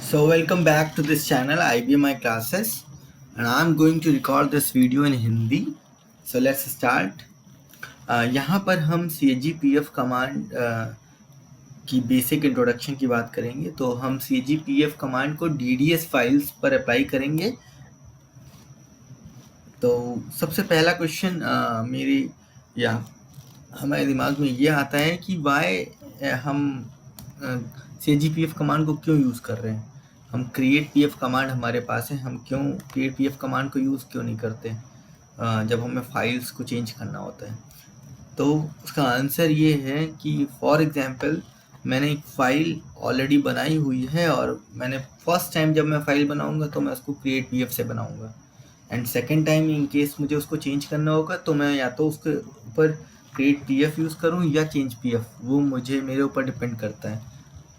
So welcome back to this channel IBMI classes, and I'm going to record this video in Hindi. So let's start. यहाँ पर हम CGPF command की basic introduction की बात करेंगे। तो हम CGPF कमांड को DDS फाइल्स पर अप्लाई करेंगे। तो सबसे पहला क्वेश्चन हमारे दिमाग में ये आता है कि वाई हम CGPF कमांड को क्यों यूज़ कर रहे हैं। हम क्रिएट पीएफ कमांड हमारे पास है, हम क्यों क्रिएट पीएफ कमांड को यूज़ क्यों नहीं करते जब हमें फाइल्स को चेंज करना होता है। तो उसका आंसर ये है कि फॉर एग्जांपल मैंने एक फ़ाइल ऑलरेडी बनाई हुई है और मैंने फर्स्ट टाइम जब मैं फ़ाइल बनाऊंगा तो मैं उसको क्रिएट पीएफ से बनाऊंगा, and second time in case मुझे उसको चेंज करना होगा तो मैं या तो उसके ऊपर क्रिएट पीएफ यूज़ करूँ या चेंज पीएफ, वो मुझे मेरे ऊपर डिपेंड करता है।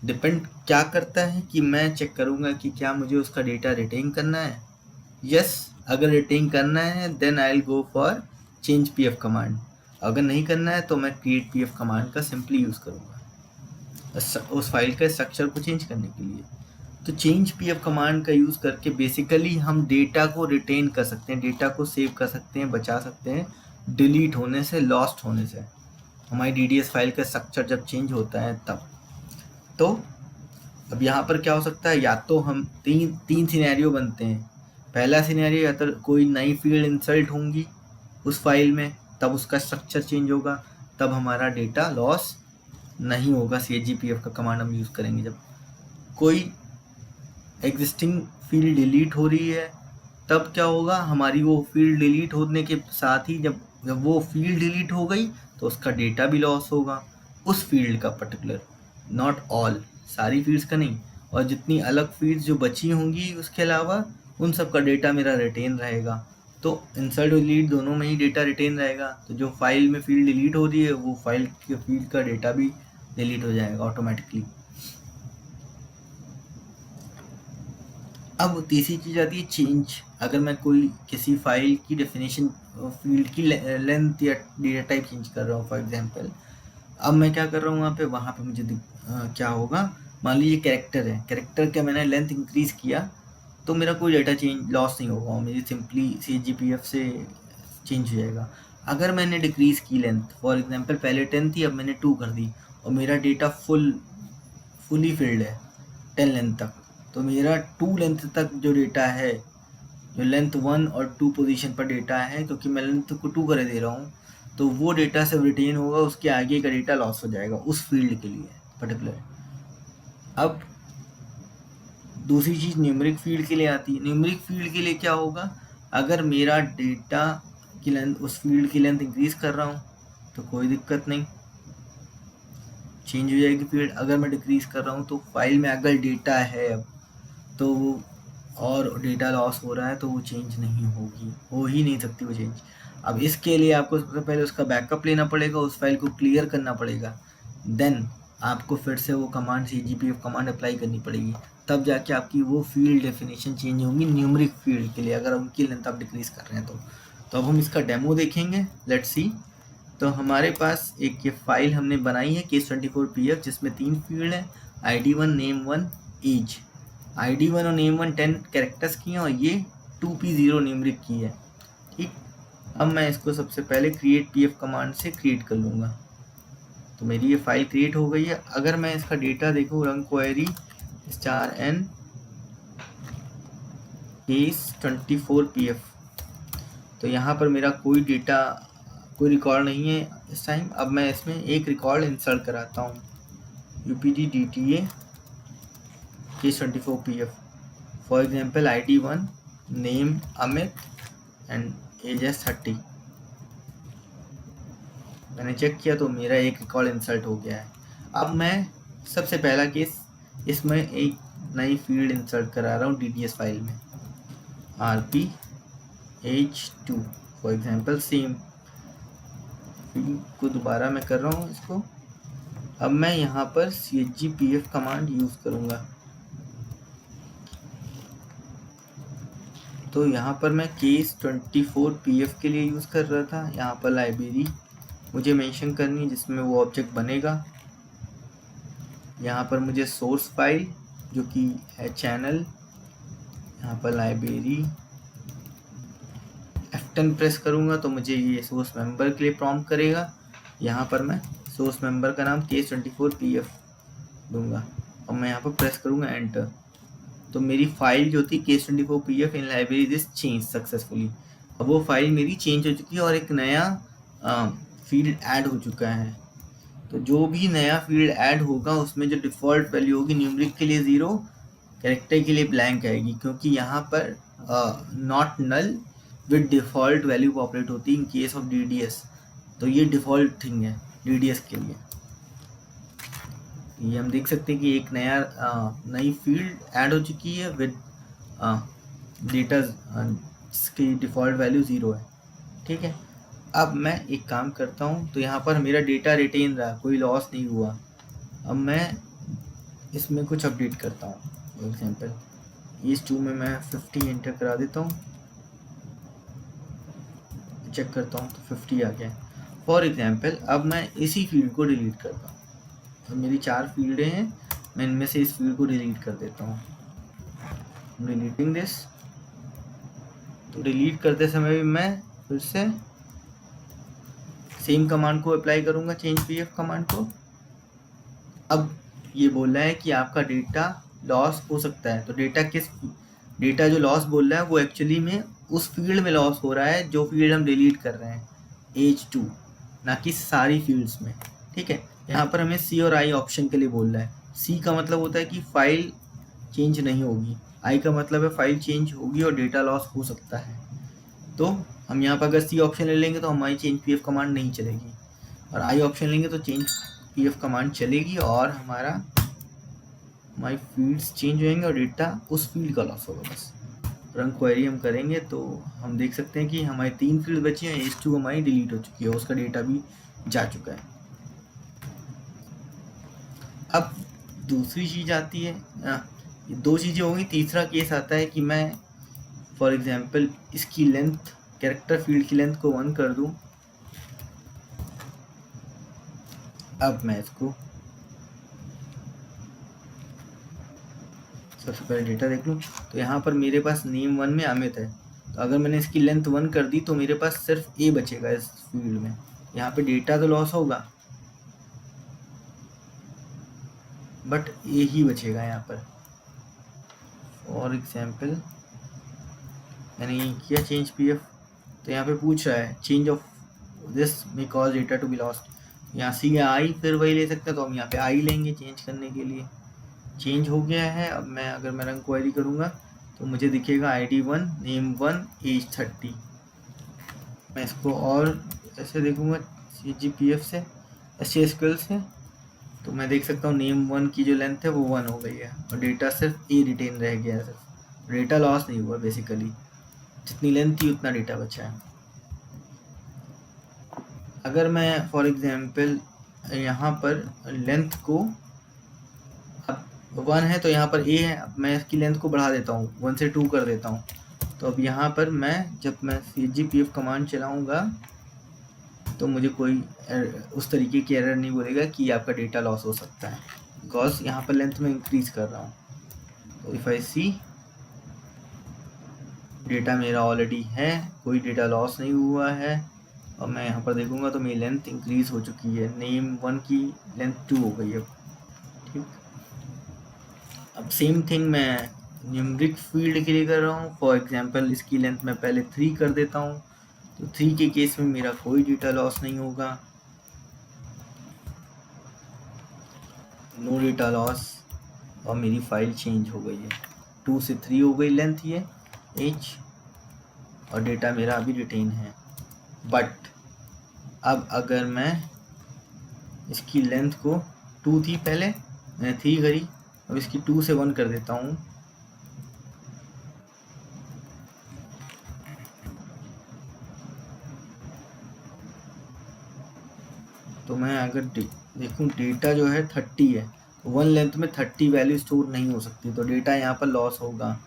डिपेंड क्या करता है कि मैं चेक करूँगा कि क्या मुझे उसका डेटा रिटेन करना है। यस, अगर रिटेन करना है then I will go for change PF command. अगर नहीं करना है तो मैं क्रिएट पीएफ कमांड का सिंपली यूज़ करूँगा उस फाइल के स्ट्रक्चर को चेंज करने के लिए। तो चेंज पीएफ कमांड का यूज़ करके बेसिकली हम डेटा को रिटेन कर सकते हैं, डेटा को सेव कर सकते हैं, बचा सकते हैं डिलीट होने से, लॉस्ट होने से। हमारी डीडीएस फाइल का स्ट्रक्चर जब चेंज होता है तब। तो अब यहाँ पर क्या हो सकता है, या तो हम तीन सिनेरियो बनते हैं। पहला सिनेरियो, या तो कोई नई फील्ड इंसर्ट होंगी उस फाइल में, तब उसका स्ट्रक्चर चेंज होगा, तब हमारा डेटा लॉस नहीं होगा। CGPF का कमांड हम यूज़ करेंगे। जब कोई एग्जिस्टिंग फील्ड डिलीट हो रही है तब क्या होगा, हमारी वो फील्ड डिलीट होने के साथ ही जब वो फील्ड डिलीट हो गई तो उसका डेटा भी लॉस होगा, उस फील्ड का पर्टिकुलर, नॉट ऑल, सारी फील्ड्स का नहीं। और जितनी अलग फील्ड्स जो बची होंगी उसके अलावा उन सब का डेटा मेरा रिटेन रहेगा। तो इंसर्ट और डिलीट दोनों में ही डेटा रिटेन रहेगा। तो जो फाइल में फील्ड डिलीट हो रही है वो फाइल के फील्ड का डेटा भी डिलीट हो जाएगा ऑटोमेटिकली। अब तीसरी चीज़ आती है चेंज। अगर मैं कोई किसी फाइल की डेफिनेशन, फील्ड की लेंथ या डेटा टाइप चेंज कर रहा हूँ फॉर एग्जांपल, अब मैं क्या कर रहा हूँ वहाँ पे मुझे क्या होगा, मान लीजिए कैरेक्टर है, कैरेक्टर का मैंने लेंथ इंक्रीज़ किया तो मेरा कोई डेटा चेंज लॉस नहीं होगा, मुझे सिंपली CGPF से चेंज हो जाएगा। अगर मैंने डिक्रीज़ की लेंथ, फॉर एग्जांपल पहले 10 थी, अब मैंने 2 कर दी और मेरा डेटा फुली फिल्ड है 10 लेंथ तक, तो मेरा 2 लेंथ तक जो डेटा है, जो लेंथ 1 और 2 पोजीशन पर डेटा है, क्योंकि मैं लेंथ को 2 कर दे रहा हूँ, तो वो डेटा सब रिटेन होगा, उसके आगे का डेटा लॉस हो जाएगा उस फील्ड के लिए पर्टिकुलर। अब दूसरी चीज़ न्यूमेरिक फील्ड के लिए आती है। न्यूमेरिक फील्ड के लिए क्या होगा, अगर मेरा डेटा की लेंथ, उस फील्ड की लेंथ इंक्रीज़ कर रहा हूँ तो कोई दिक्कत नहीं, चेंज हो जाएगी फील्ड। अगर मैं डिक्रीज़ कर रहा हूँ तो फाइल में अगर डेटा है अब तो वो, और डेटा लॉस हो रहा है तो वो चेंज नहीं होगी, हो ही नहीं सकती वो चेंज। अब इसके लिए आपको सबसे पहले उसका बैकअप लेना पड़ेगा, उस फाइल को क्लियर करना पड़ेगा, देन आपको फिर से वो कमांड CGPF कमांड अप्लाई करनी पड़ेगी, तब जाके आपकी वो फील्ड डेफिनेशन चेंज होंगी न्यूमेरिक फील्ड के लिए, अगर उनकी लेंथ आप डिक्रीज़ कर रहे हैं तो अब हम इसका डेमो देखेंगे, लेट्स सी। तो हमारे पास एक ये फाइल हमने बनाई है case24pf, जिसमें 3 फील्ड है, ID1, name1, एज। ID1 और name1 10 कैरेक्टर्स की हैं और ये 2p0 न्यूमेरिक की है, ठीक। अब मैं इसको सबसे पहले क्रिएट pf कमांड से क्रिएट कर लूँगा, तो मेरी ये फाइल क्रिएट हो गई है। अगर मैं इसका डेटा देखूँ, रन क्वेरी *n case24pf, तो यहाँ पर मेरा कोई डेटा, कोई रिकॉर्ड नहीं है इस टाइम। अब मैं इसमें एक रिकॉर्ड इंसर्ट कराता हूँ, upd_dta case24pf, for example ID1, name Amit and age है 30। मैंने चेक किया तो मेरा एक रिकॉर्ड इंसर्ट हो गया है। अब मैं सबसे पहला केस, इसमें एक नई फील्ड इंसर्ट करा रहा हूँ DDS फाइल में, rph2 for example, same field को दोबारा मैं कर रहा हूँ इसको। अब मैं यहाँ पर CGPF कमांड यूज़ करूँगा, तो यहाँ पर मैं case24pf के लिए यूज़ कर रहा था। यहाँ पर लाइब्रेरी मुझे मेंशन करनी है जिसमें वो ऑब्जेक्ट बनेगा। यहाँ पर मुझे सोर्स फाइल जो कि है चैनल, यहाँ पर लाइब्रेरी F10 प्रेस करूँगा तो मुझे ये सोर्स मेंबर के लिए प्रॉम्प्ट करेगा। यहाँ पर मैं सोर्स मेंबर का नाम case24pf दूंगा और मैं यहाँ पर प्रेस करूँगा एंटर, तो मेरी फाइल जो थी case24pf in library this change successfully, अब वो फाइल मेरी चेंज हो चुकी है और एक नया फील्ड ऐड हो चुका है। तो जो भी नया फील्ड ऐड होगा उसमें जो डिफ़ॉल्ट वैल्यू होगी न्यूमरिक के लिए 0, कैरेक्टर के लिए ब्लैंक आएगी, क्योंकि यहाँ पर not null with default value populate होती है इन केस ऑफ DDS। तो ये डिफ़ॉल्ट थिंग है DDS के लिए। ये हम देख सकते हैं कि एक नई फील्ड ऐड हो चुकी है विद डेटा जिसकी डिफ़ॉल्ट वैल्यू 0 है। ठीक है, अब मैं एक काम करता हूँ, तो यहाँ पर मेरा डेटा रिटेन रहा, कोई लॉस नहीं हुआ। अब मैं इसमें कुछ अपडेट करता हूँ। फॉर एग्जांपल इस 2 में मैं 50 एंटर करा देता हूँ, चेक करता हूँ तो 50 आ गया। फॉर एग्जांपल अब मैं इसी फील्ड को डिलीट करता हूँ। तो मेरी 4 फील्डें हैं, मैं इनमें से इस फील्ड को डिलीट कर देता हूँ। Deleting this. तो डिलीट करते समय भी मैं फिर से सेम कमांड को अप्लाई करूँगा, चेंज pf कमांड को। अब ये बोल रहा है कि आपका डेटा लॉस हो सकता है, तो डेटा जो लॉस बोल रहा है वो एक्चुअली में उस फील्ड में लॉस हो रहा है जो फील्ड हम डिलीट कर रहे हैं, H2, ना कि सारी फील्ड्स में। ठीक है, यहाँ पर हमें C और I ऑप्शन के लिए बोल रहा है। C का मतलब होता है कि फाइल चेंज नहीं होगी, I का मतलब है फाइल चेंज होगी और डेटा लॉस हो सकता है। तो हम यहाँ पर अगर C ऑप्शन ले लेंगे तो हमारी चेंज pf कमांड नहीं चलेगी, और I ऑप्शन लेंगे तो चेंज pf कमांड चलेगी और हमारी फील्ड्स चेंज होंगे और डेटा उस फील्ड का लॉस होगा बस। रन क्वेरी हम करेंगे तो हम देख सकते हैं कि हमारी 3 फील्ड बची हैं, H2 हमारी डिलीट हो चुकी है, उसका डेटा भी जा चुका है। अब दूसरी चीज़ आती है, ये 2 चीज़ें होंगी। तीसरा केस आता है कि मैं फॉर एग्जांपल इसकी लेंथ, कैरेक्टर फील्ड की लेंथ को 1 कर दूं। अब मैं इसको सबसे पहले डेटा देख लूँ, तो यहाँ पर मेरे पास नेम 1 में अमित है, तो अगर मैंने इसकी लेंथ 1 कर दी तो मेरे पास सिर्फ A बचेगा इस फील्ड में। यहाँ पे डेटा तो लॉस होगा बट A ही बचेगा यहाँ पर। फॉर एग्जाम्पल मैंने ये किया चेंज pf, तो यहाँ पे पूछ रहा है change of this may cause data to be lost. यहाँ C या I फिर वही ले सकते हैं, तो हम यहाँ पे I लेंगे चेंज करने के लिए। चेंज हो गया है। अब अगर मैं रन क्वेरी करूँगा तो मुझे दिखेगा ID1 नेम 1 एज 30। मैं इसको और ऐसे देखूँगा CGPF से, SQL से, तो मैं देख सकता हूँ नेम 1 की जो लेंथ है वो 1 हो गई है और डेटा सिर्फ A रिटेन रह गया है। सिर्फ डेटा लॉस नहीं हुआ, बेसिकली जितनी लेंथ थी उतना डेटा बचा है। अगर मैं फॉर एग्जांपल यहाँ पर लेंथ को, अब 1 है तो यहाँ पर A है, अब मैं इसकी लेंथ को बढ़ा देता हूँ, 1 से 2 कर देता हूँ। तो अब यहाँ पर जब मैं CGPF कमांड चलाऊँगा तो मुझे कोई उस तरीके की एरर नहीं बोलेगा कि आपका डेटा लॉस हो सकता है, बिकॉज यहाँ पर लेंथ में इंक्रीज कर रहा हूँ। तो इफ़ आई सी, डेटा मेरा ऑलरेडी है, कोई डेटा लॉस नहीं हुआ है, और मैं यहाँ पर देखूँगा तो मेरी लेंथ इंक्रीज हो चुकी है, नेम 1 की लेंथ 2 हो गई है। ठीक, अब सेम थिंग मैं न्यूमरिक फील्ड के लिए कर रहा हूँ। फॉर एग्जांपल इसकी लेंथ मैं पहले 3 कर देता हूँ, तो 3 के केस में मेरा कोई डेटा लॉस नहीं होगा, नो डेटा लॉस, और मेरी फाइल चेंज हो गई है, 2 से 3 हो गई लेंथ ये H, और डेटा मेरा अभी रिटेन है। बट अब अगर मैं इसकी लेंथ को 2 थी पहले, मैंने 3 करी, अब इसकी 2 से 1 कर देता हूँ, तो मैं अगर देखूँ डेटा जो है 30 है, तो 1 लेंथ में 30 वैल्यू स्टोर नहीं हो सकती, तो डेटा यहाँ पर लॉस होगा।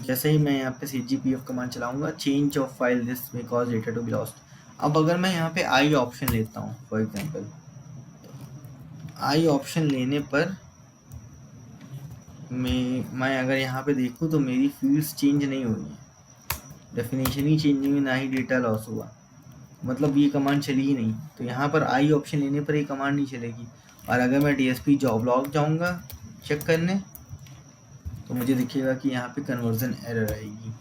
जैसे ही मैं यहाँ पे CGPF कमांड चलाऊंगा, change of file this may cause data to be lost. अब अगर मैं यहाँ पे I ऑप्शन लेता हूँ, फॉर एग्जांपल I ऑप्शन लेने पर मैं अगर यहाँ पे देखूँ तो मेरी फील्ड्स चेंज नहीं हुई हैं, डेफिनेशन ही चेंज हुई, ना ही डेटा लॉस हुआ, मतलब ये कमांड चली ही नहीं। तो यहाँ पर आई ऑप्शन लेने पर ये कमांड नहीं चलेगी। और अगर मैं DSP जॉब लॉग जाऊँगा चेक करने तो मुझे दिखेगा कि यहाँ पे कन्वर्जन एरर आएगी।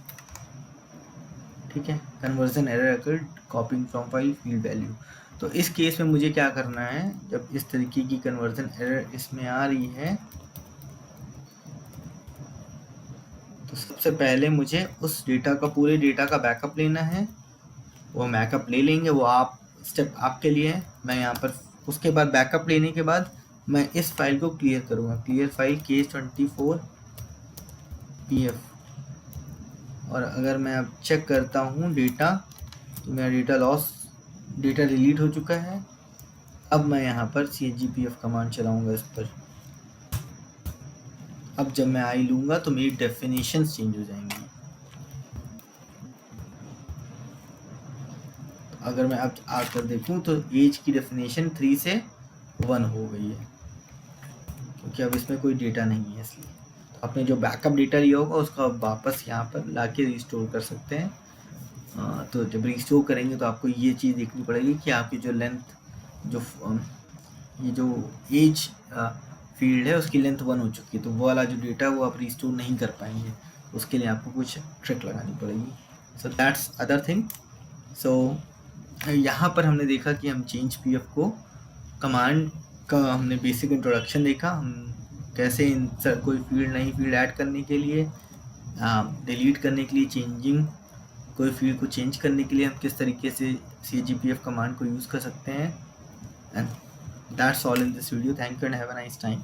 ठीक है, conversion error occurred कॉपिंग from file field value. तो इस केस में मुझे क्या करना है, जब इस तरीके की कन्वर्जन एरर इसमें आ रही है तो सबसे पहले मुझे उस डेटा का, पूरे डेटा का बैकअप लेना है। वो बैकअप ले लेंगे, वो आप स्टेप आपके लिए है। मैं यहाँ पर उसके बाद बैकअप लेने के बाद मैं इस फाइल को क्लियर करूँगा, क्लियर फाइल case24 pf। और अगर मैं अब चेक करता हूँ डेटा तो मेरा डेटा लॉस, डेटा डिलीट हो चुका है। अब मैं यहाँ पर cgpf कमांड चलाऊँगा इस पर। अब जब मैं आई लूँगा तो मेरी डेफिनेशन चेंज हो जाएंगी। अगर मैं अब आकर देखूँ तो एज की डेफिनेशन 3 से 1 हो गई है, क्योंकि अब इसमें कोई डेटा नहीं है। इसलिए तो आपने जो बैकअप डेटा लिया होगा उसको आप वापस यहाँ पर लाके रिस्टोर कर सकते हैं। तो जब रिस्टोर करेंगे तो आपको ये चीज़ देखनी पड़ेगी कि आपकी जो लेंथ, जो ये जो एज फील्ड है उसकी लेंथ 1 हो चुकी है, तो वो वाला जो डेटा वो आप रिस्टोर नहीं कर पाएंगे। उसके लिए आपको कुछ ट्रिक लगानी पड़ेगी। So that's other thing. So यहाँ पर हमने देखा कि हम चेंज पीएफ को कमांड का हमने बेसिक इंट्रोडक्शन देखा, हम कैसे इंसर्ट कोई फील्ड नई फील्ड ऐड करने के लिए, डिलीट करने के लिए, चेंजिंग कोई फील्ड को चेंज करने के लिए हम किस तरीके से cgpf कमांड को यूज़ कर सकते हैं। And that's all in this video. Thank you and have a nice time.